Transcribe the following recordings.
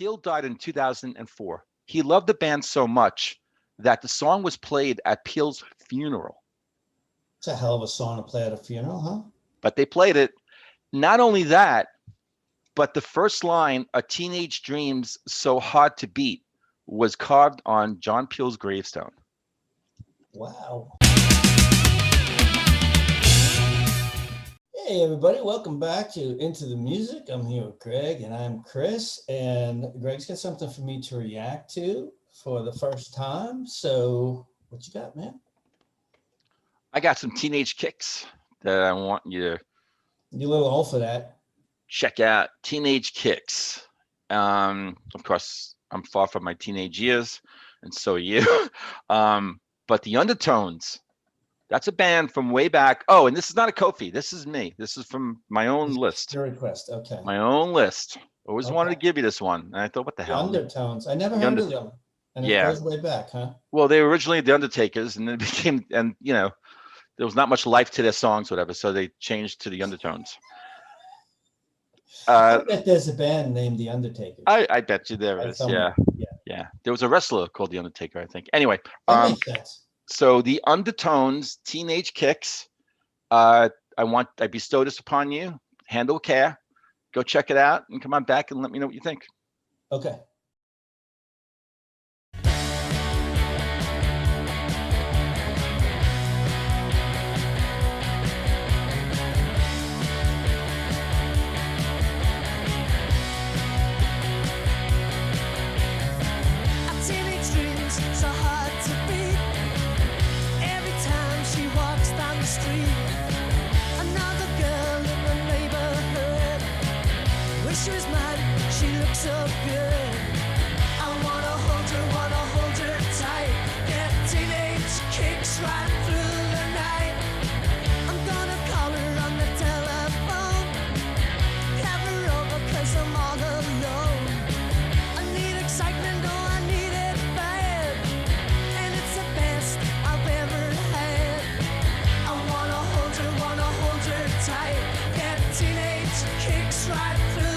Peel died in 2004. He loved the band so much that the song was played at Peel's funeral. It's a hell of a song to play at a funeral, huh? But they played it. Not only that, but the first line, "A Teenage Dream's So Hard to Beat," was carved on John Peel's gravestone. Wow. Hey everybody, welcome back to Into the Music. I'm here with Greg and I'm Chris, and Greg's got something for me to react to for the first time. So what you got, man? I got some Teenage Kicks that I want you to You're a little old for that. check out. Teenage Kicks. Of course, I'm far from my teenage years, and so are you. But the Undertones, that's a band from way back. Oh, and this is not a Kofi. This is me. This is from my own list. Your request, okay. My own list. Always Okay. wanted to give you this one. And I thought, what the hell? Undertones. I never heard of them. And it goes way back, huh? Well, they were originally the Undertakers, and then it became, and there was not much life to their songs, whatever. So they changed to the Undertones. I bet there's a band named The Undertakers. I bet you there is. Yeah. There was a wrestler called The Undertaker, I think. Anyway. That makes sense. So the Undertones, Teenage Kicks, I bestow this upon you. Handle with care. Go check it out and come on back and let me know what you think. Okay. She was mine, she looked so good. I wanna hold her tight. Get teenage kicks right through the night. I'm gonna call her on the telephone. Have her over 'cause I'm all alone. I need excitement, oh I need it bad. And it's the best I've ever had. I wanna hold her tight. Get teenage kicks right through.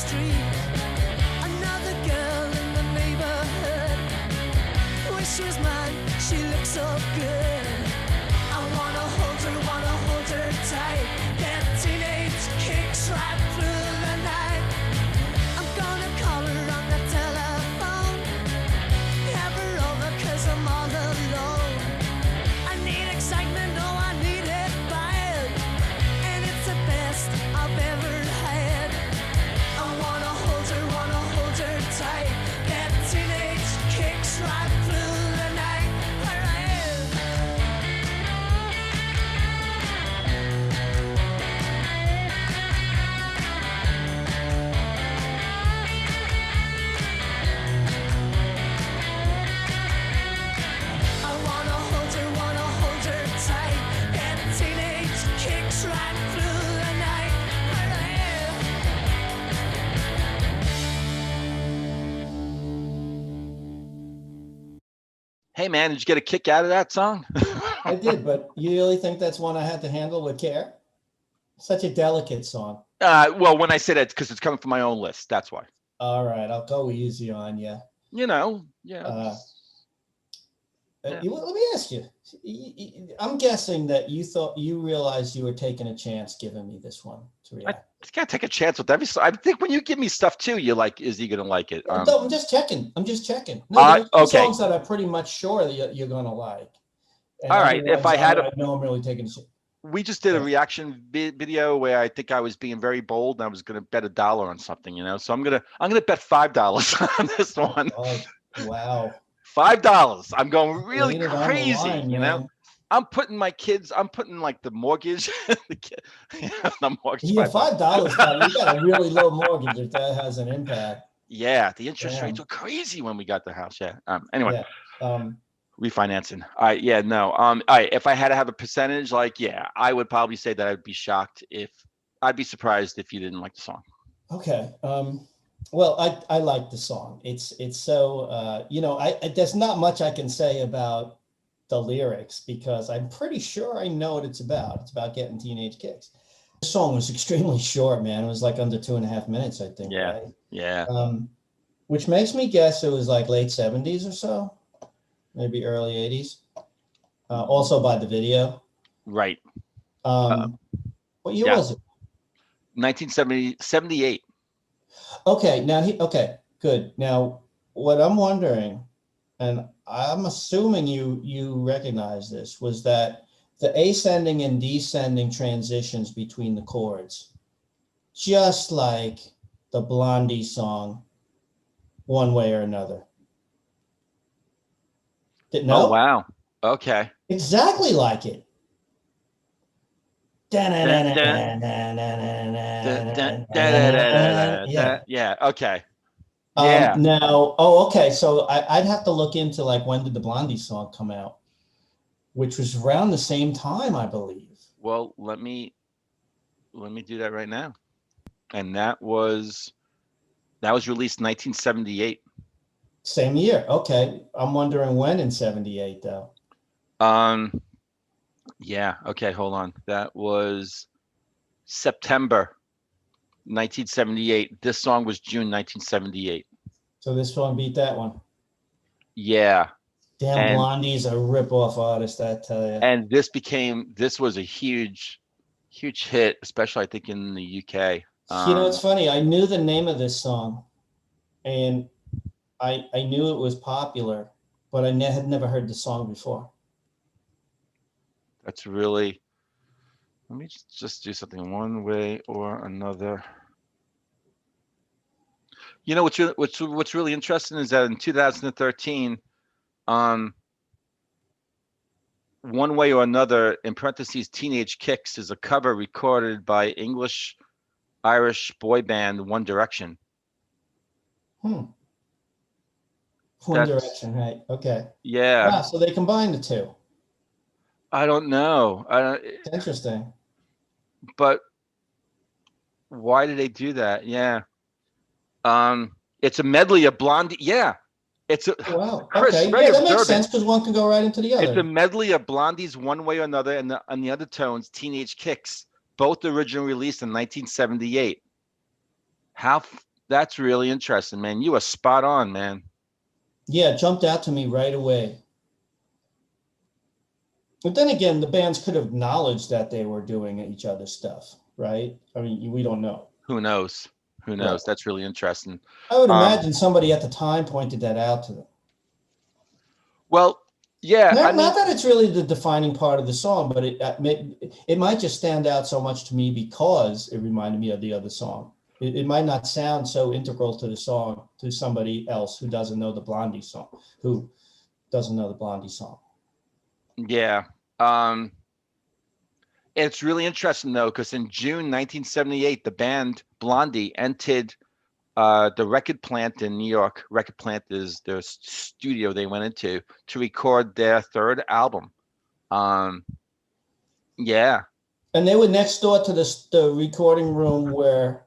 Street, another girl in the neighborhood. Wish she was mine, she looks so good. I wanna hold her tight. Get teenage kicks right through the night. I'm gonna call her on the telephone. Have her over 'cause I'm all alone. I need excitement, oh I need it bad. And it's the best I've ever had. I wanna hold her tight. Get teenage kicks right through the night. I wanna hold her tight. Get teenage kicks right through the night. Hey man, did you get a kick out of that song? I did, but you really think that's one I had to handle with care? Such a delicate song. Well, when I say that, because it's coming from my own list. That's why. All right, I'll go easy on you. Let me ask you. I'm guessing that you realized you were taking a chance giving me this one to react. I can't take a chance with every song. I think when you give me stuff too, you're like, is he gonna like it? No, I'm just checking. No, there's songs that I'm pretty much sure that you're gonna like. And all right, if I had, I know I'm really taking a chance. We just did a reaction video where I think I was being very bold and I was going to bet $1 on something, So I'm gonna bet $5 on this one. Oh, wow. $5. I'm going really crazy, line, I'm putting like the mortgage. The mortgage. Yeah, $5. You got a really low mortgage if that has an impact. Yeah, the interest rates were crazy when we got the house. Yeah. Anyway. Yeah. Refinancing. All right, yeah, no. All right, if I had to have a percentage, like, yeah, I would probably say that I'd be shocked if I'd be surprised if you didn't like the song. Okay. Well, I like the song. It's so there's not much I can say about the lyrics because I'm pretty sure I know what it's about. It's about getting teenage kicks. The song was extremely short, man. It was like under 2.5 minutes, I think, Yeah, right? yeah, Which makes me guess it was like late 70s or so, maybe early 80s. Also by the video. right. Uh, Um, what year yeah, was it? 1970, 78. Okay, now okay, good. Now, what I'm wondering, and I'm assuming you recognize this, was that the ascending and descending transitions between the chords, just like the Blondie song, one way or another. Didn't Oh, know? wow. Okay. Exactly like it. Dun, dun, dun, dun, da, da, da, da, da, da. Yeah. Yeah, okay. Yeah. Now, oh, okay. So I'd have to look into like when did the Blondie song come out, which was around the same time, I believe. Well, let me do that right now. And that was released 1978. Same year. Okay. I'm wondering when in 78 though. Um, yeah, okay, hold on. That was September 1978. This song was June 1978. So this one beat that one. Yeah. Damn, And Blondie's a rip-off artist, I tell you. and this was a huge hit, especially I think in the UK. It's funny. I knew the name of this song, and I knew it was popular, but I had never heard the song before. That's really let me just do something one way or another. You know what's really interesting is that in 2013, um, one way or another, in parentheses, Teenage Kicks is a cover recorded by English Irish boy band One Direction. Hmm. One That's Direction, right? Okay. yeah. Wow. So they combined the two. I don't know. I don't, It's interesting. but why did they do that? Yeah. It's a medley of Blondie. Yeah. It's a Wow. Chris, Okay. very Yeah, that makes observant. sense because one can go right into the It's a other. medley of Blondie's One Way or Another and the Undertones Teenage Kicks, both originally released in 1978. That's really interesting, man. You are spot on, man. Yeah, it jumped out to me right away. But then again, the bands could have acknowledged that they were doing each other's stuff, right? I mean, we don't know. Who knows? Who Right. knows? That's really interesting. I would Um, imagine somebody at the time pointed that out to them. well, yeah, I Not mean, that it's really the defining part of the song, but it might just stand out so much to me because it reminded me of the other song. It might not sound so integral to the song to somebody else who doesn't know the Blondie song, who doesn't know the Blondie song. yeah. It's really interesting though, because in June 1978, the band Blondie entered the record plant in New York. Record plant is their studio they went into to record their third album. Um, yeah, And they were next door to the recording room where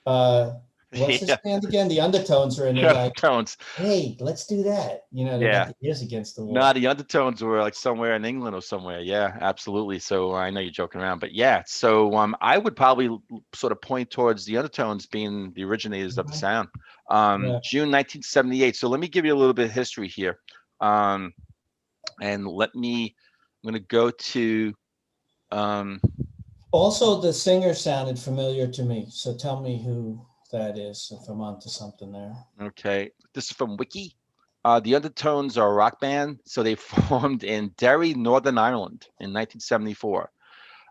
what's his yeah, band again? The Undertones are in. They're the like, Undertones. hey, let's do that. They got Yeah, the ears against the no, wall. the Undertones were like somewhere in England or somewhere. Yeah, absolutely. So I know you're joking around, but yeah. So I would probably sort of point towards the Undertones being the originators of the Mhm. sound. Yeah. June 1978. So let me give you a little bit of history here. Um, and I'm going to go to, um, Also, the singer sounded familiar to me. So tell me who that is if I'm onto something there. okay, this is from Wiki. The Undertones are a rock band. So they formed in Derry, Northern Ireland in 1974.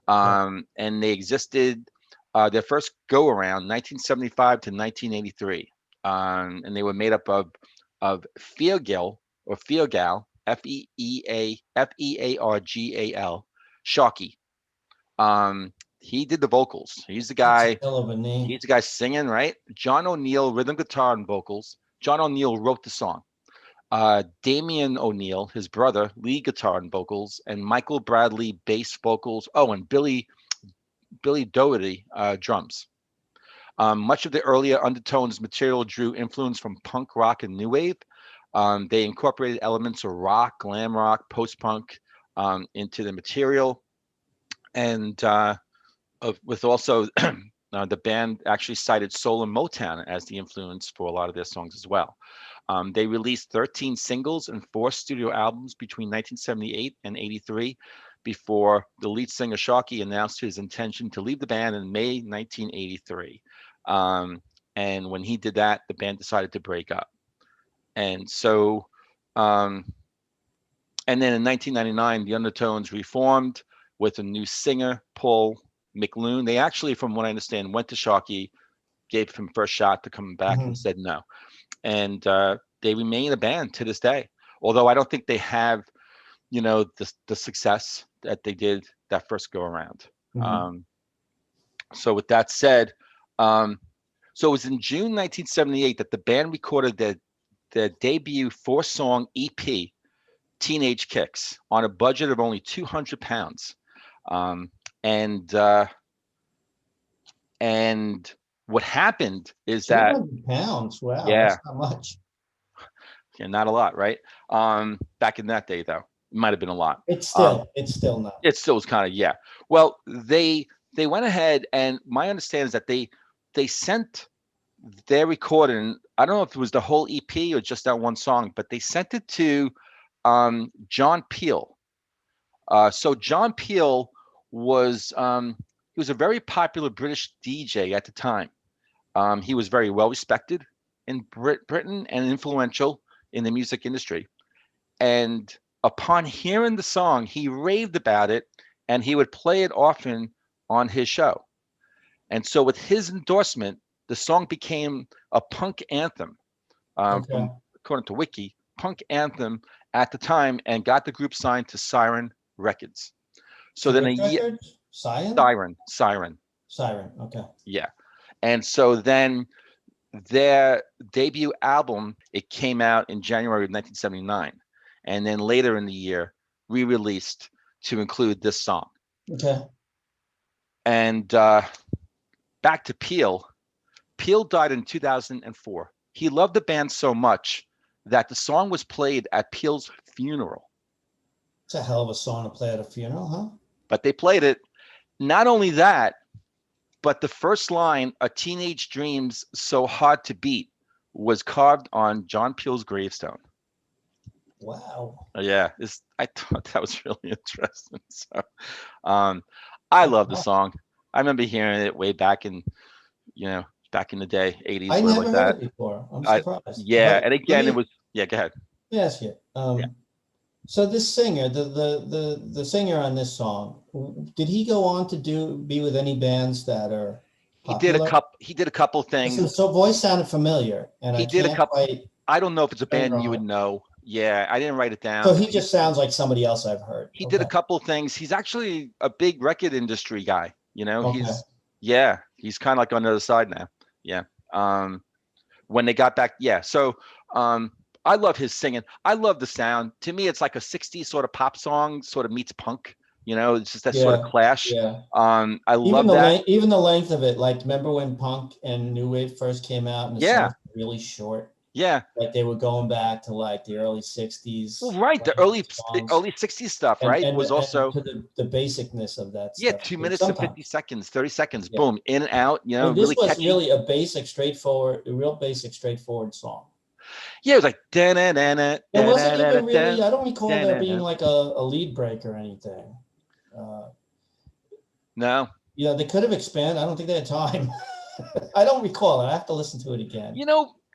Yeah. And they existed their first go around 1975 to 1983. And they were made up of Feargal or Feargal, Feargal, Shockey. He did the vocals. He's the That's a guy. hell of a name. He's the guy singing, right? John O'Neill, rhythm guitar and vocals. John O'Neill wrote the song. Damian O'Neill, his brother, lead guitar and vocals, and Michael Bradley bass vocals. Oh, and Billy Doherty drums. Much of the earlier Undertones material drew influence from punk rock and new wave. They incorporated elements of rock, glam rock, post-punk into the material, and with also the band actually cited soul and Motown as the influence for a lot of their songs as well. They released 13 singles and 4 studio albums between 1978 and 83 before the lead singer Sharkey announced his intention to leave the band in May 1983. And when he did that, the band decided to break up. And so, and then in 1999, the Undertones reformed with a new singer, Paul McLoone. They actually, from what I understand, went to Sharkey, gave him first shot to come back and said no. And they remain a band to this day. Although I don't think they have, the success that they did that first go around. So with that said, so it was in June 1978 that the band recorded their debut 4-song EP, Teenage Kicks, on a budget of only £200. And what happened is that £200. Wow, yeah, that's not much. Yeah, not a lot, right? Back in that day, though, it might have been a lot. It's still not. It still was kind of, yeah. Well, they went ahead, and my understanding is that they sent their recording. I don't know if it was the whole EP or just that one song, but they sent it to John Peel. So John Peel was he was a very popular British DJ at the time. He was very well respected in Britain and influential in the music industry. And upon hearing the song, he raved about it, and he would play it often on his show. And so with his endorsement, the song became a punk anthem, according to Wiki, punk anthem at the time, and got the group signed to Siren Records. So then a year, Siren. Okay. Yeah. And so then their debut album, it came out in January of 1979, and then later in the year re-released to include this song. Okay. And back to Peel. Peel died in 2004. He loved the band so much that the song was played at Peel's funeral. It's a hell of a song to play at a funeral, huh? But they played it. Not only that, but the first line, "A Teenage Dream's So Hard to Beat," was carved on John Peel's gravestone. Wow. Yeah, I thought that was really interesting. So, I love the song. I remember hearing it way back in, back in the day, 80s. I never like heard that. it before. I'm surprised. Yeah, and again, it was. Yeah, go ahead. Let me ask you. So this singer, the singer on this song, did he go on to be with any bands that are popular? He did a couple things. Listen, so voice sounded familiar, and he did a couple. I don't know if it's a band you would know. Yeah, I didn't write it down. So he just sounds like somebody else I've heard. He did a couple things. He's actually a big record industry guy. Okay. He's kind of like on the other side now. Yeah. When they got back, yeah. So I love his singing. I love the sound. To me, it's like a 60s sort of pop song, sort of meets punk. It's just that sort of clash. Yeah. I love that. Even the length of it. Like, remember when punk and new wave first came out, and the songs were really short. Yeah. Like they were going back to like the early 60s. Well, right. The early 60s stuff, right? And was also to the basicness of that stuff. Yeah, 2 minutes to 50 seconds, 30 seconds, boom, in and out, this really was catchy. Really a real basic, straightforward song. Yeah, it was like da-na-na-na. It wasn't even really, I don't recall there being like a lead break or anything. No. They could have expanded. I don't think they had time. I don't recall it. I have to listen to it again.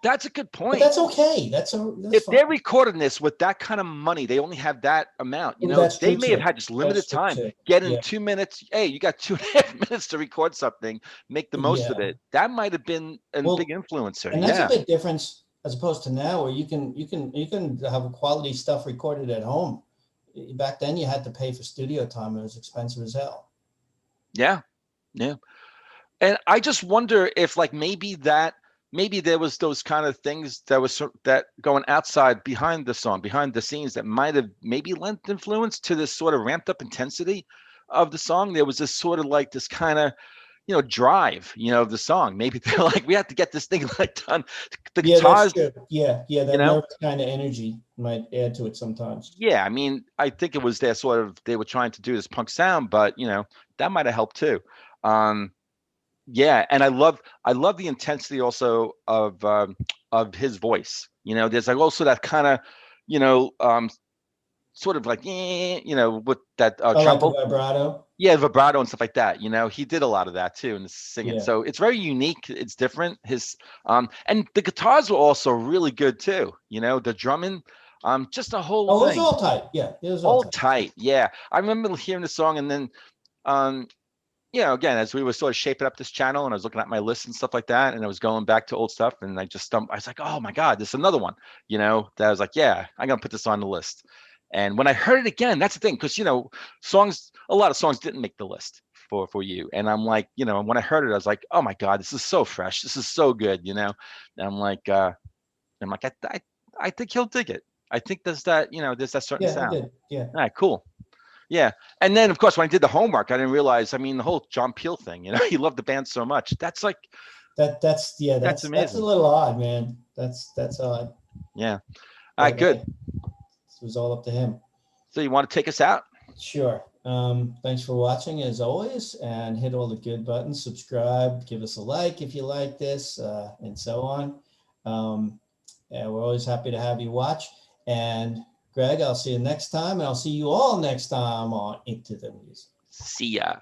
That's a good point. But that's okay. That's if fine. They're recording this with that kind of money, they only have that amount. They may have had just limited time. Get in 2 minutes. Hey, you got 2.5 minutes to record something. Make the most of it. That might have been a big influencer. And that's a big difference as opposed to now, where you can have quality stuff recorded at home. Back then, you had to pay for studio time. It was expensive as hell. Yeah. And I just wonder if maybe that maybe there was those kind of things that was that going outside behind the song, behind the scenes, that might have maybe lent influence to this sort of ramped up intensity of the song. There was this sort of like this kind of, drive, of the song. Maybe they're like, we have to get this thing like done. The Yeah, that's guitars, true. Yeah, yeah, you that know, nervous kind of energy might add to it sometimes. yeah. I mean, I think it was their sort of, they were trying to do this punk sound, but that might have helped too. Um, Yeah, and I love the intensity also of his voice. There's like also that kind of, you know, um, sort of like, with that I like the treble. vibrato. Yeah, vibrato and stuff like that. He did a lot of that too in the singing. Yeah. So it's very unique. It's different. And the guitars were also really good too. The drumming, just the whole Oh, it was thing, all tight. Yeah, it was all all tight. tight. Yeah, I remember hearing the song, and then um again, as we were sort of shaping up this channel and I was looking at my list and stuff like that, and I was going back to old stuff, and I just I was like, oh my God, there's another one, that I was like, yeah, I'm gonna put this on the list. And when I heard it again, that's the thing, because a lot of songs didn't make the list for you. And I'm like, when I heard it, I was like, oh my God, this is so fresh. This is so good, And I think he'll dig it. I think there's that certain Yeah, he sound. did. Yeah. All right, cool. Yeah. And then of course when I did the homework, I didn't realize, I mean, the whole John Peel thing, he loved the band so much. That's like that's That's a amazing. little odd, man. That's odd. Yeah. All right, But good. hey, this was all up to him. So you want to take us out? Sure. Thanks for watching as always, and hit all the good buttons. Subscribe, give us a like if you like this, and so on. And we're always happy to have you watch. And Greg, I'll see you next time, and I'll see you all next time on Into the Music. See ya.